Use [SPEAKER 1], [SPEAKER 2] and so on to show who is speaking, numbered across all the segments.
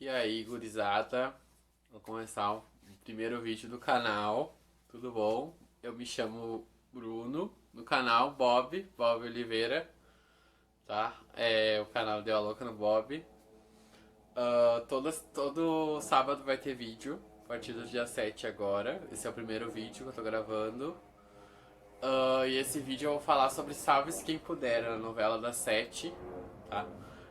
[SPEAKER 1] E aí, gurizada, vou começar o primeiro vídeo do canal, tudo bom? Eu me chamo Bruno, no canal Bob Oliveira, tá? É o canal Deu a Louca no Bob. Todo sábado vai ter vídeo, a partir do dia 7 agora. Esse é o primeiro vídeo que eu tô gravando. E esse vídeo eu vou falar sobre Salve-se Quem Puder, a novela das 7, tá?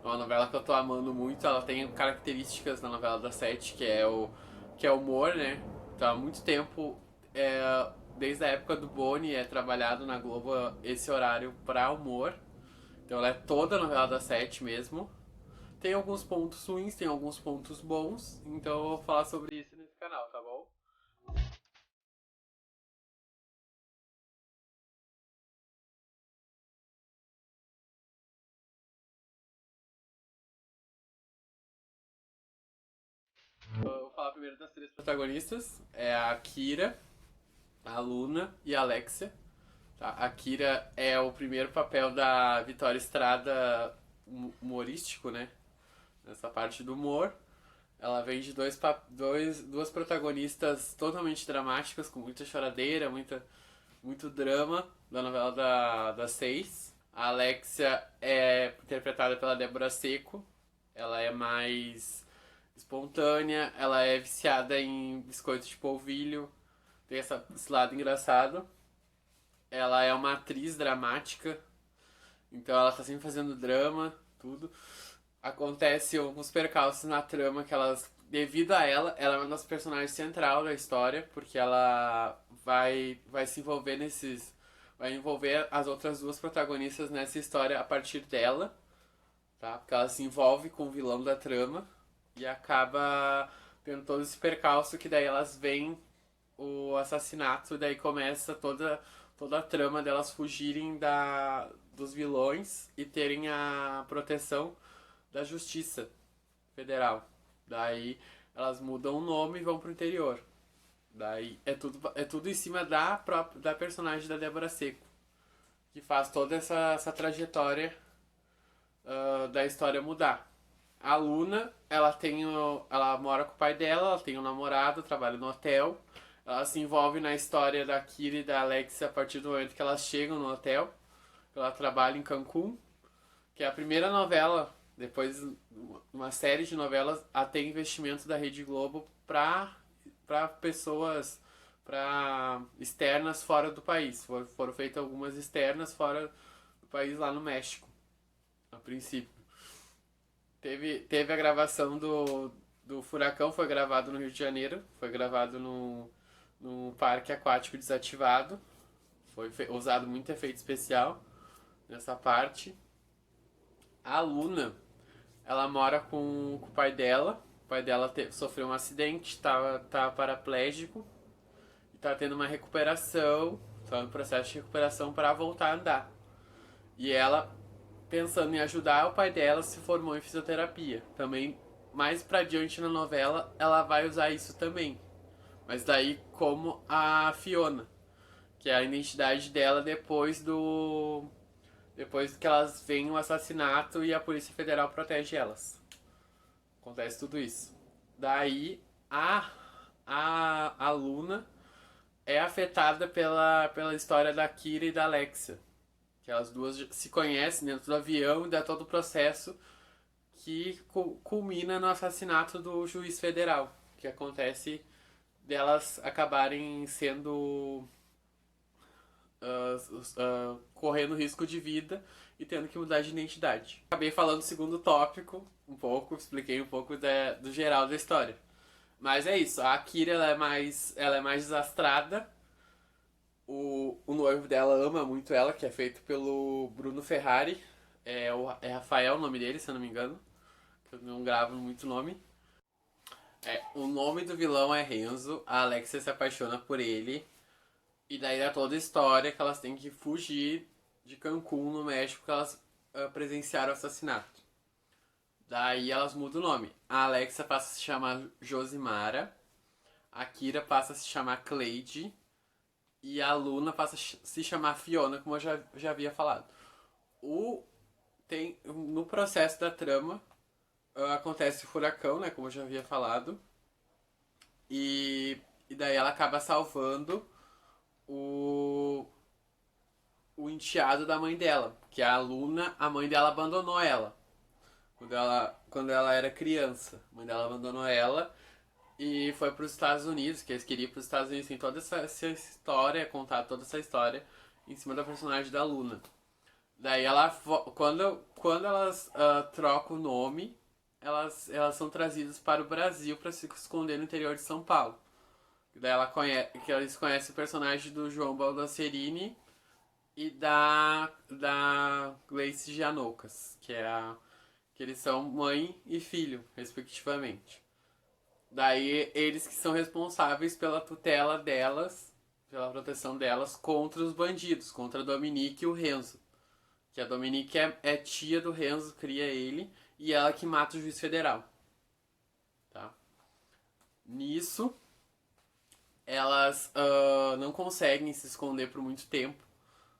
[SPEAKER 1] É uma novela que eu tô amando muito, ela tem características da novela das 7, que é o humor, né? Então há muito tempo, desde a época do Boni, é trabalhado na Globo esse horário pra humor. Então ela é toda a novela das 7 mesmo. Tem alguns pontos ruins, tem alguns pontos bons, então eu vou falar sobre isso nesse canal, tá bom? Eu vou falar primeiro das três protagonistas, é a Kira, a Luna e a Alexia. Tá? A Kira é o primeiro papel da Vitória Estrada humorístico, né? Nessa parte do humor. Ela vem de duas protagonistas totalmente dramáticas, com muita choradeira, muito drama, da novela das 6. A Alexia é interpretada pela Débora Seco. Ela é mais espontânea, ela é viciada em biscoitos de polvilho, tem esse lado engraçado. Ela é uma atriz dramática, então ela tá sempre fazendo drama, tudo. Acontece alguns percalços na trama que elas, devido a ela é uma das personagens central da história, porque ela vai se envolver vai envolver as outras duas protagonistas nessa história a partir dela, tá? Porque ela se envolve com o vilão da trama e acaba tendo todo esse percalço que daí elas veem o assassinato, daí começa toda a trama delas fugirem dos vilões e terem a proteção da Justiça Federal. Daí elas mudam o nome e vão pro interior. Daí é tudo em cima da personagem da Débora Seco, que faz toda essa trajetória da história mudar. A Luna, ela mora com o pai dela, ela tem um namorado, trabalha no hotel. Ela se envolve na história da Kira e da Alexia a partir do momento que elas chegam no hotel. Ela trabalha em Cancún, que é a primeira novela, depois de uma série de novelas, a ter investimento da Rede Globo para pessoas para externas fora do país. Foram feitas algumas externas fora do país, lá no México, a princípio. Teve a gravação do Furacão, foi gravado no Rio de Janeiro, foi gravado num parque aquático desativado. Foi usado muito efeito especial nessa parte. A Luna, ela mora com o pai dela. O pai dela sofreu um acidente, tá paraplégico e tá tendo uma recuperação, tá no processo de recuperação para voltar a andar. E ela, pensando em ajudar o pai dela, se formou em fisioterapia. Também, mais pra diante na novela, ela vai usar isso também. Mas daí como a Fiona, que é a identidade dela depois que elas veem o assassinato e a Polícia Federal protege elas. Acontece tudo isso. Daí a Luna é afetada pela história da Kira e da Alexia. Que elas duas se conhecem dentro do avião e dá todo o processo que culmina no assassinato do juiz federal. Que acontece delas acabarem sendo correndo risco de vida e tendo que mudar de identidade. Acabei falando do segundo tópico, um pouco, expliquei um pouco do geral da história. Mas é isso, a Kira ela é mais desastrada. O noivo dela ama muito ela, que é feito pelo Bruno Ferrari. É Rafael o nome dele, se eu não me engano. Que eu não gravo muito nome. O nome do vilão é Renzo. A Alexia se apaixona por ele. E daí é toda a história que elas têm que fugir de Cancún, no México, que elas presenciaram o assassinato. Daí elas mudam o nome. A Alexa passa a se chamar Josimara, a Kira passa a se chamar Cleide e a Luna passa a se chamar Fiona, como eu já havia falado. No processo da trama, acontece o furacão, né? Como eu já havia falado. E daí ela acaba salvando o, o enteado da mãe dela, que é a Luna. A mãe dela abandonou ela quando ela era criança. A mãe dela abandonou ela e foi para os Estados Unidos, que eles queriam ir para os Estados Unidos. Tem toda essa história, contar toda essa história em cima da personagem da Luna. Daí quando elas trocam o nome, elas são trazidas para o Brasil para se esconder no interior de São Paulo. Daí que eles conhecem o personagem do João Baldacerini e da Gleice Janoucas, que eles são mãe e filho, respectivamente. Daí eles que são responsáveis pela tutela delas, pela proteção delas contra os bandidos, contra a Dominique e o Renzo. Que a Dominique é tia do Renzo, cria ele, e ela que mata o juiz federal. Tá? Nisso, elas não conseguem se esconder por muito tempo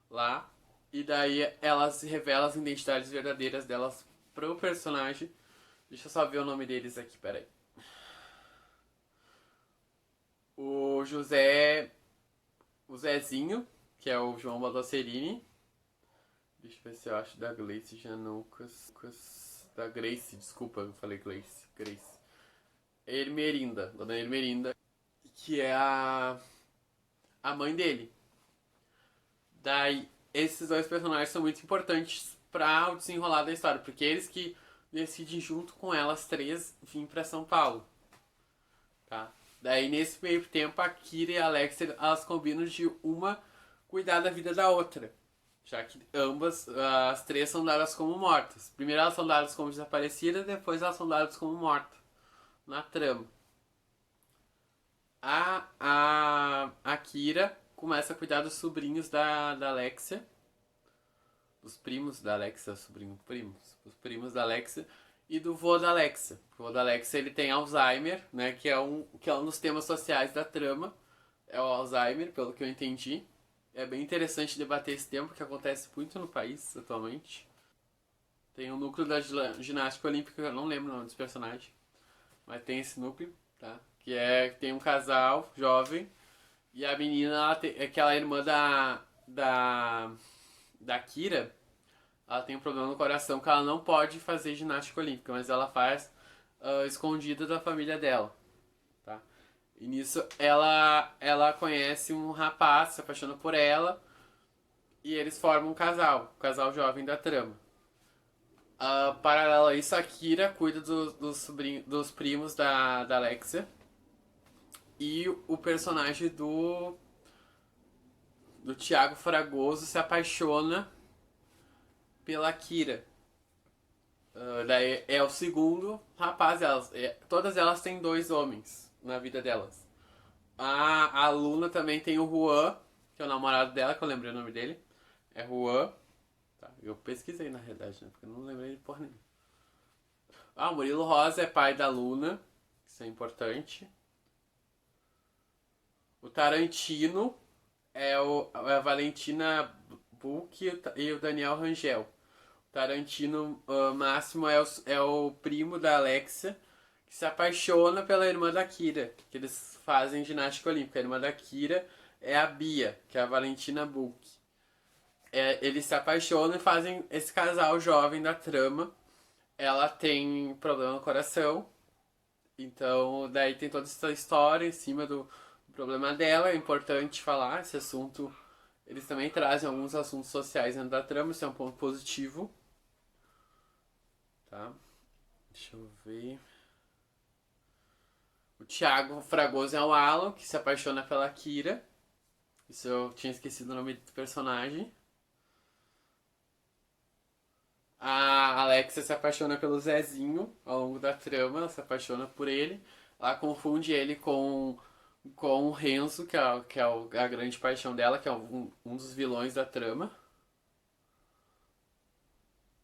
[SPEAKER 1] lá. E daí elas revelam as identidades verdadeiras delas pro personagem. Deixa eu só ver o nome deles aqui, peraí. O José. O Zezinho, que é o João Baldacerini. Deixa eu ver se eu acho da Gleice Janoucas. Da Grace, desculpa, eu falei Gleice. Grace. Ermerinda, Dona Ermerinda, que é a mãe dele. Daí, esses dois personagens são muito importantes para o desenrolar da história, porque eles que decidem junto com elas três vir para São Paulo. Tá? Daí, nesse meio tempo, a Kira e a Alexia, elas combinam de uma cuidar da vida da outra. Já que ambas, as três são dadas como mortas. Primeiro elas são dadas como desaparecidas, depois elas são dadas como mortas. Na trama. A Kira começa a cuidar dos sobrinhos da Alexia. Dos primos da Alexia, primos. Os primos da Alexia. E do vô da Alexia. O vô da Alexia ele tem Alzheimer, né? Que é um dos temas sociais da trama. É o Alzheimer, pelo que eu entendi. É bem interessante debater esse tema, que acontece muito no país atualmente. Tem o núcleo da ginástica olímpica, eu não lembro o nome dos personagens. Mas tem esse núcleo, tá? Que tem um casal jovem e a menina, aquela irmã da Kira, ela tem um problema no coração que ela não pode fazer ginástica olímpica, mas ela faz escondida da família dela, tá? E nisso ela conhece um rapaz, se apaixona por ela e eles formam um casal jovem da trama. Paralelo a isso, a Kira cuida dos primos da Alexia. E o personagem do Thiago Fragoso se apaixona pela Kira. Daí é o segundo rapaz. Todas elas têm dois homens na vida delas. A Luna também tem o Juan, que é o namorado dela, que eu lembrei o nome dele. É Juan. Tá, eu pesquisei na realidade, né? Porque eu não lembrei de porra nenhuma. O Murilo Rosa é pai da Luna. Isso é importante. O Tarantino é a Valentina Buch e o Daniel Rangel. O Tarantino Máximo é o primo da Alexia, que se apaixona pela irmã da Kira, que eles fazem ginástica olímpica. A irmã da Kira é a Bia, que é a Valentina Buch. Eles se apaixonam e fazem esse casal jovem da trama. Ela tem problema no coração, então daí tem toda essa história em cima do problema dela. É importante falar esse assunto. Eles também trazem alguns assuntos sociais dentro da trama, isso é um ponto positivo. Tá? Deixa eu ver. O Thiago Fragoso é o Alan, que se apaixona pela Kira. Isso eu tinha esquecido o nome do personagem. A Alexia se apaixona pelo Zezinho ao longo da trama, ela se apaixona por ele. Ela confunde ele com o Renzo, a grande paixão dela, que é um dos vilões da trama.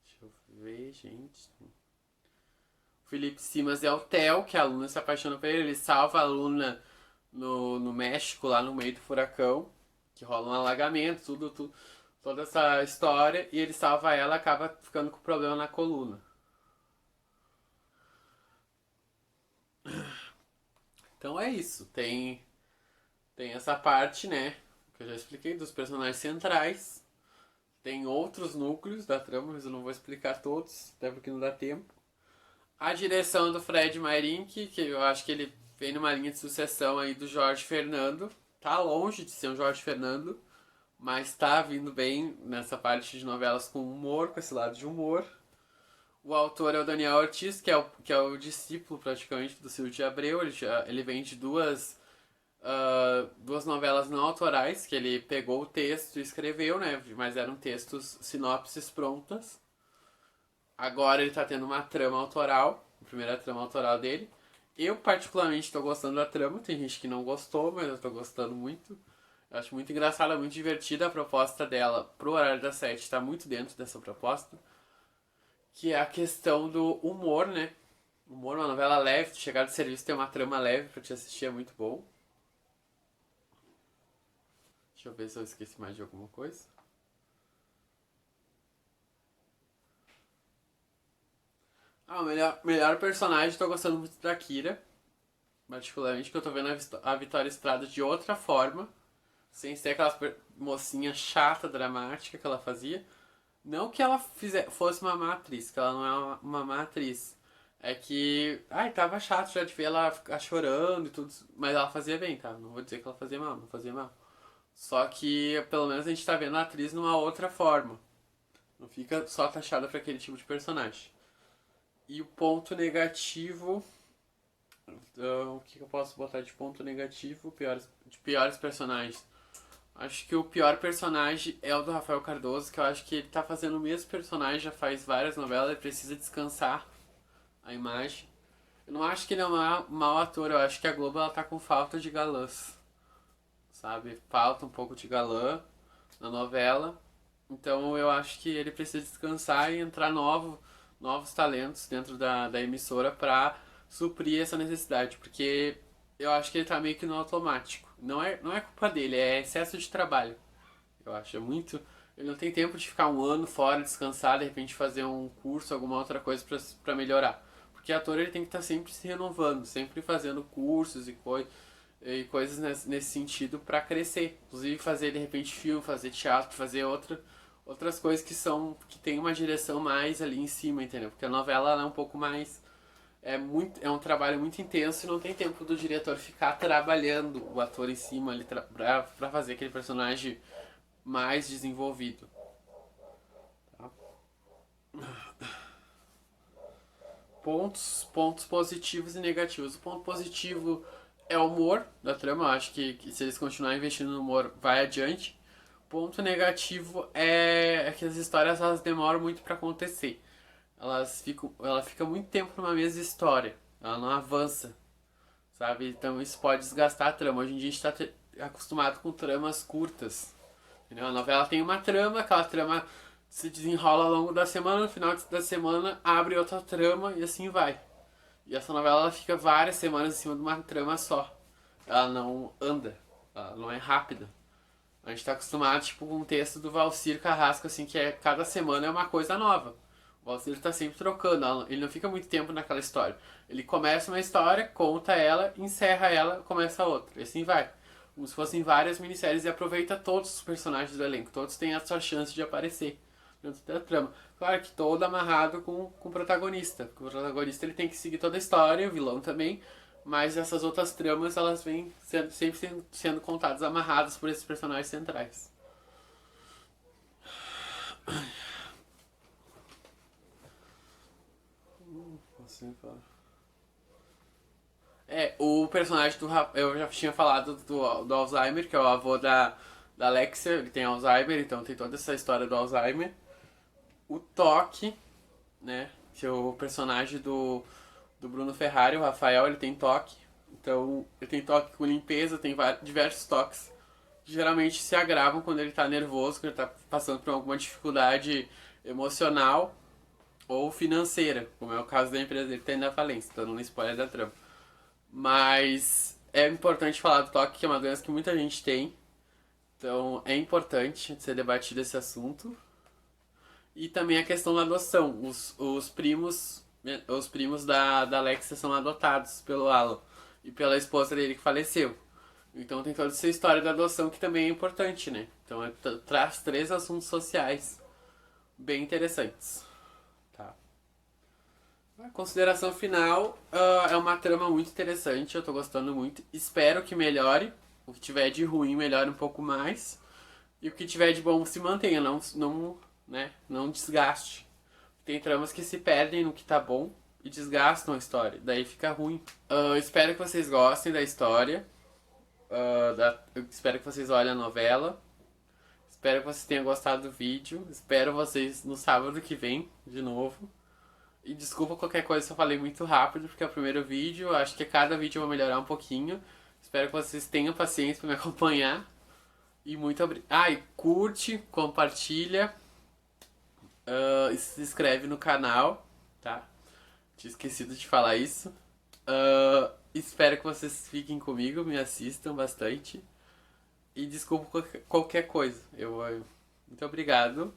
[SPEAKER 1] Deixa eu ver, gente. O Felipe Simas é o Theo, que a Luna se apaixona por ele. Ele salva a Luna no México, lá no meio do furacão, que rola um alagamento, toda essa história. E ele salva ela, acaba ficando com problema na coluna. Então é isso. Tem essa parte, né? Que eu já expliquei, dos personagens centrais. Tem outros núcleos da trama, mas eu não vou explicar todos, até porque não dá tempo. A direção do Fred Mairink, que eu acho que ele vem numa linha de sucessão aí do Jorge Fernando. Tá longe de ser um Jorge Fernando, mas tá vindo bem nessa parte de novelas com humor, com esse lado de humor. O autor é o Daniel Ortiz, que é o discípulo praticamente do Silvio de Abreu. Ele vem de duas novelas não autorais, que ele pegou o texto e escreveu, né? Mas eram textos, sinopses prontas. Agora ele tá tendo uma trama autoral, a primeira trama autoral dele. Eu particularmente tô gostando da trama, tem gente que não gostou, mas eu tô gostando muito. Eu acho muito engraçada, muito divertida a proposta dela pro horário das 7, tá muito dentro dessa proposta. Que é a questão do humor, né? Humor, uma novela leve, chegar do serviço tem uma trama leve pra te assistir, é muito bom. Deixa eu ver se eu esqueci mais de alguma coisa. Ah, o melhor personagem, tô gostando muito da Kira. Particularmente, que eu tô vendo a Vitória Estrada de outra forma. Sem ser aquela mocinha chata, dramática que ela fazia. Não que ela fosse uma má atriz, que ela não é uma má atriz. É que. Ai, tava chato já de ver ela ficar chorando e tudo. Mas ela fazia bem, tá? Não vou dizer que ela fazia mal, não fazia mal. Só que pelo menos a gente tá vendo a atriz numa outra forma. Não fica só taxada pra aquele tipo de personagem. E o ponto negativo. O que eu posso botar de ponto negativo? De piores personagens. Acho que o pior personagem é o do Rafael Cardoso, que eu acho que ele tá fazendo o mesmo personagem, já faz várias novelas, ele precisa descansar a imagem. Eu não acho que ele é um mau ator, eu acho que a Globo ela tá com falta de galãs, sabe? Falta um pouco de galã na novela. Então eu acho que ele precisa descansar e entrar novos talentos dentro da emissora pra suprir essa necessidade, porque eu acho que ele tá meio que no automático. Não é culpa dele, é excesso de trabalho. Eu acho, é muito. Ele não tem tempo de ficar um ano fora, descansar, de repente fazer um curso, alguma outra coisa pra melhorar. Porque ator ele tem que estar sempre se renovando, sempre fazendo cursos e coisas nesse sentido pra crescer. Inclusive fazer de repente filme, fazer teatro, fazer outras coisas que tem uma direção mais ali em cima, entendeu? Porque a novela ela é um pouco mais é um trabalho muito intenso e não tem tempo do diretor ficar trabalhando o ator em cima ali pra fazer aquele personagem mais desenvolvido. Tá? Pontos positivos e negativos. O ponto positivo é o humor da trama. Eu acho que se eles continuarem investindo no humor, vai adiante. Ponto negativo é que as histórias elas demoram muito pra acontecer. Ela fica muito tempo numa mesma história. Ela não avança, sabe? Então isso pode desgastar a trama. Hoje em dia a gente está acostumado com tramas curtas. Entendeu? A novela tem uma trama, aquela trama se desenrola ao longo da semana, no final da semana abre outra trama e assim vai. E essa novela ela fica várias semanas em cima de uma trama só. Ela não anda, ela não é rápida. A gente tá acostumado, tipo, com um texto do Valcir Carrasco, assim, que cada semana é uma coisa nova. O Valcir tá sempre trocando, ele não fica muito tempo naquela história. Ele começa uma história, conta ela, encerra ela, começa outra. E assim vai. Como se fossem várias minisséries e aproveita todos os personagens do elenco. Todos têm a sua chance de aparecer dentro da trama. Claro que todo amarrado com o protagonista. Porque o protagonista ele tem que seguir toda a história, o vilão também. Mas essas outras tramas, elas vêm sempre sendo contadas, amarradas por esses personagens centrais. Assim, o personagem eu já tinha falado do Alzheimer, que é o avô da Alexia, ele tem Alzheimer, então tem toda essa história do Alzheimer. O Toque, né, que é o personagem do Bruno Ferrari, o Rafael, ele tem toque. Então, ele tem toque com limpeza, tem diversos toques que geralmente se agravam quando ele tá nervoso, quando ele tá passando por alguma dificuldade emocional ou financeira, como é o caso da empresa dele que tá indo à falência, então não spoiler da trama. Mas é importante falar do toque, que é uma doença que muita gente tem, então é importante ser debatido esse assunto. E também a questão da adoção. Os primos da Alexia são adotados pelo Alan. e pela esposa dele que faleceu. Então tem toda essa história da adoção que também é importante, né? Então traz 3 assuntos sociais bem interessantes. Tá. A consideração final, é uma trama muito interessante, eu tô gostando muito. Espero que melhore. O que tiver de ruim melhore um pouco mais. E o que tiver de bom se mantenha, não desgaste. Tem tramas que se perdem no que tá bom e desgastam a história, daí fica ruim. Espero que vocês gostem da história. Eu espero que vocês olhem a novela. Espero que vocês tenham gostado do vídeo. Espero vocês no sábado que vem, de novo. E desculpa qualquer coisa se eu falei muito rápido, porque é o primeiro vídeo. Acho que cada vídeo eu vou melhorar um pouquinho. Espero que vocês tenham paciência para me acompanhar. E muito obrigado. E curte, compartilha. E se inscreve no canal, tá? Tinha esquecido de falar isso. Espero que vocês fiquem comigo, me assistam bastante. E desculpa qualquer coisa. Muito obrigado.